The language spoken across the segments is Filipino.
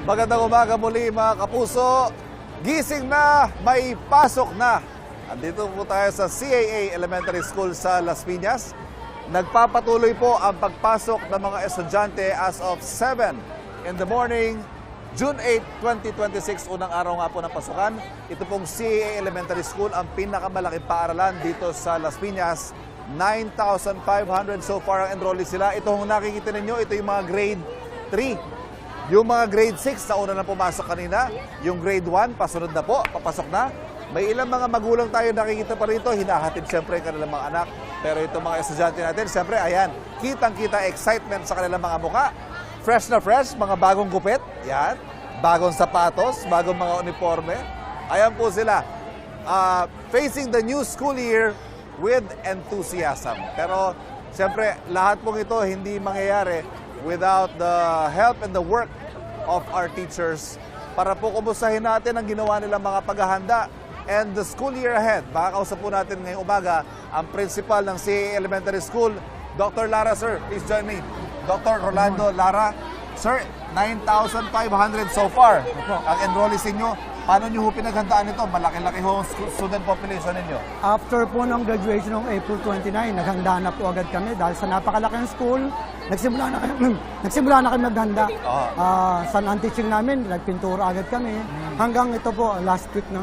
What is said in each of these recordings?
Magandang umaga muli mga kapuso. Gising na, may pasok na. Andito po tayo sa CAA Elementary School sa Las Piñas. Nagpapatuloy po ang pagpasok ng mga estudyante as of 7 in the morning, June 8, 2026, unang araw nga po ng pasukan. Ito pong CAA Elementary School, ang pinakamalaking paaralan dito sa Las Piñas. 9,500 so far ang enrollees sila. Ito kung nakikita ninyo, ito yung mga grade 3. Yung mga grade 6 na una na pumasok kanina. Yung grade 1, pasunod na po, papasok na. May ilang mga magulang tayo nakikita pa rito, hinahatid siyempre ang kanilang mga anak. Pero itong mga estudyante natin, siyempre, ayan, kitang-kita excitement sa kanilang mga muka. Fresh na fresh, mga bagong gupit, yan. Bagong sapatos, bagong mga uniforme. Ayan po sila, facing the new school year with enthusiasm. Pero, siyempre, lahat pong ito hindi mangyayari without the help and the work of our teachers para po kumustahin natin ang ginawa nilang mga paghahanda and the school year ahead. Makakausap po natin ngayong umaga ang principal ng CAA Elementary School, Dr. Lara, sir. Please join me. Dr. Rolando Lara. Sir, 9,500 so far ang enrollees ninyo. Paano nyo pinaghandaan ito? Malaki-laki ho ang student population ninyo. After po ng graduation ng April 29, naghanda na po agad kami dahil sa napakalaking school, nagsimula na kami maghanda. Sa non-teaching namin, nagpintura agad kami. Hanggang ito po, last week ng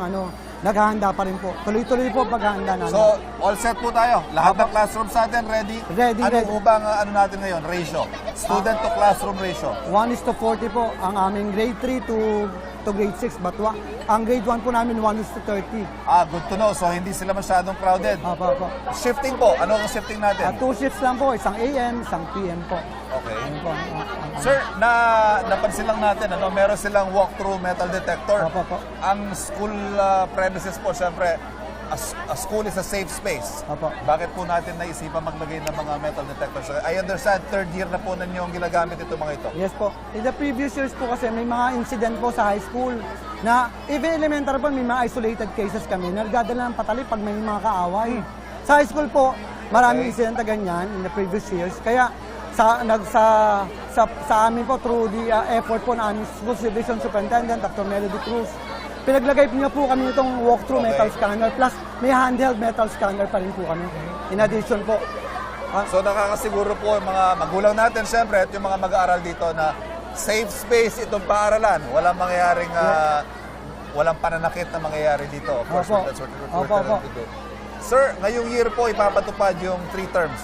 naghahanda pa rin po. Tuloy-tuloy po paghahanda namin. So, all set po tayo. Lahat ng classrooms natin ready? Ready. Ano po ba ang natin ngayon? Ratio? Student to classroom ratio? 1:40 po ang aming grade 3 to grade 6. But ang grade 1 po namin, 1:30. Good to know. So, hindi sila masyadong crowded. Opo. Shifting po. Ano ang shifting natin? 2 shifts lang po, isang AM, isang PM po. Okay. Ayun po. Sir, napansin lang natin, meron silang walk-through metal detector. Opo. Ang school premises po, syempre, a school is a safe space. Opo. Bakit po natin naisipan maglagay ng mga metal detectors? I understand, third year na po ninyo ang ginagamit ito mga ito. Yes po. In the previous years po kasi may mga incident po sa high school na even elementary po may mga isolated cases kami. Nagdadala ng patali pag may mga kaaway. Sa high school po, maraming incident na ganyan in the previous years. Kaya sa amin po through the effort po ng aming School Division Superintendent, Dr. Melody Cruz, pinaglagay niya po kami itong walk-through metal scanner plus may handheld metal scanner pa rin po kami. In addition po. So nakakasiguro po yung mga magulang natin siyempre at yung mga mag-aaral dito na safe space itong paaralan. Walang mangyayaring, walang pananakit na mangyayari dito. Of course, that's what we're trying to do. Sir, ngayong year po ipapatupad yung 3 terms.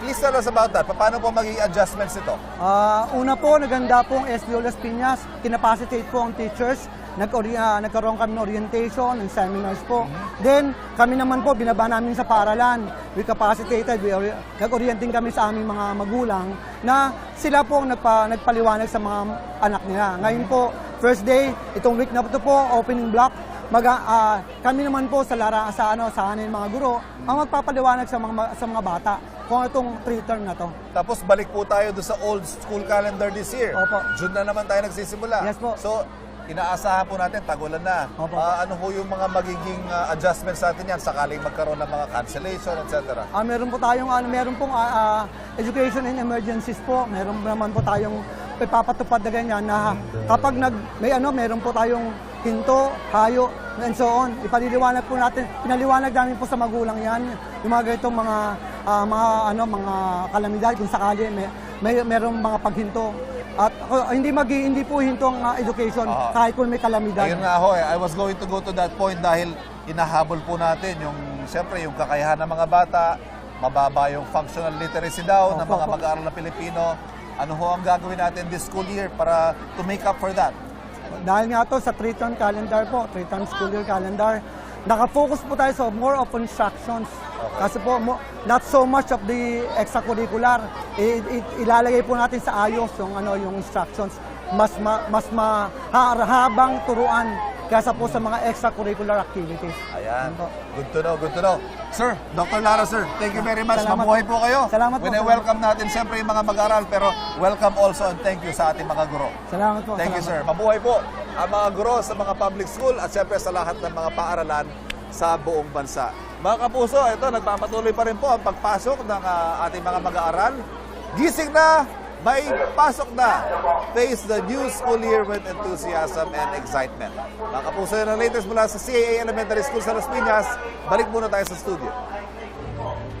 Please tell us about that. Paano po magiging adjustments ito? Una po, naganda po ang SDO Las Piñas. Kinapacitate po ang teachers. Nagkaroon kami ng orientation, ng seminars po. Then, kami naman po, binaba namin sa paaralan. We capacitated, nag-orienting kami sa aming mga magulang na sila po ang nagpaliwanag sa mga anak nila. Ngayon po, first day, itong week na ito po, opening block. Kami naman po sa amin mga guro ang magpapaliwanag sa mga bata kung itong 3 term na to. Tapos balik po tayo doon sa old school calendar this year. Opo. June na naman tayo nagsisimula. Yes po. So, inaasahan po natin, tagulan na. Opo. Ano po yung mga magiging adjustments natin yan sakaling magkaroon ng mga cancellation, etc.? Meron po tayong meron pong education in emergencies po. Meron naman po tayong ipapatupad na ganyan na kapag meron po tayong hinto, hayo, and so on. Ipaliliwanag po natin, pinaliwanag namin po sa magulang yan, yung mga ganitong mga kalamidad kung sakali merong mga paghinto. At hindi po hinto ang education kahit kung may kalamidad. Ayun nga ho, I was going to go to that point dahil inahabol po natin siyempre yung kakayahan ng mga bata, mababa yung functional literacy daw ng mga mag-aaral na Pilipino. Ano ho ang gagawin natin this school year para to make up for that? Dahil nga to sa 3-term calendar po, 3-term school year calendar, nakafocus po tayo sa more of instructions. Kasi po, not so much of the extracurricular. Ilalagay po natin sa ayos yung instructions. Mas mahabang turuan kaysa po sa mga extracurricular activities. Ayan. Good to know. Sir, Dr. Lara, sir, thank you very much. Mabuhay po kayo. Salamat po. Welcome natin siyempre yung mga mag-aaral, pero welcome also and thank you sa ating mga guro. Salamat po. Thank you, sir. Mabuhay po ang mga guro sa mga public school at siyempre sa lahat ng mga paaralan sa buong bansa. Mga kapuso, ito, nagpapatuloy pa rin po ang pagpasok ng ating mga mag-aaral. Gising na, may pasok na. Face the new school year with enthusiasm and excitement. Mga kapuso, yun ang latest mula sa CAA Elementary School sa Las Piñas. Balik muna tayo sa studio.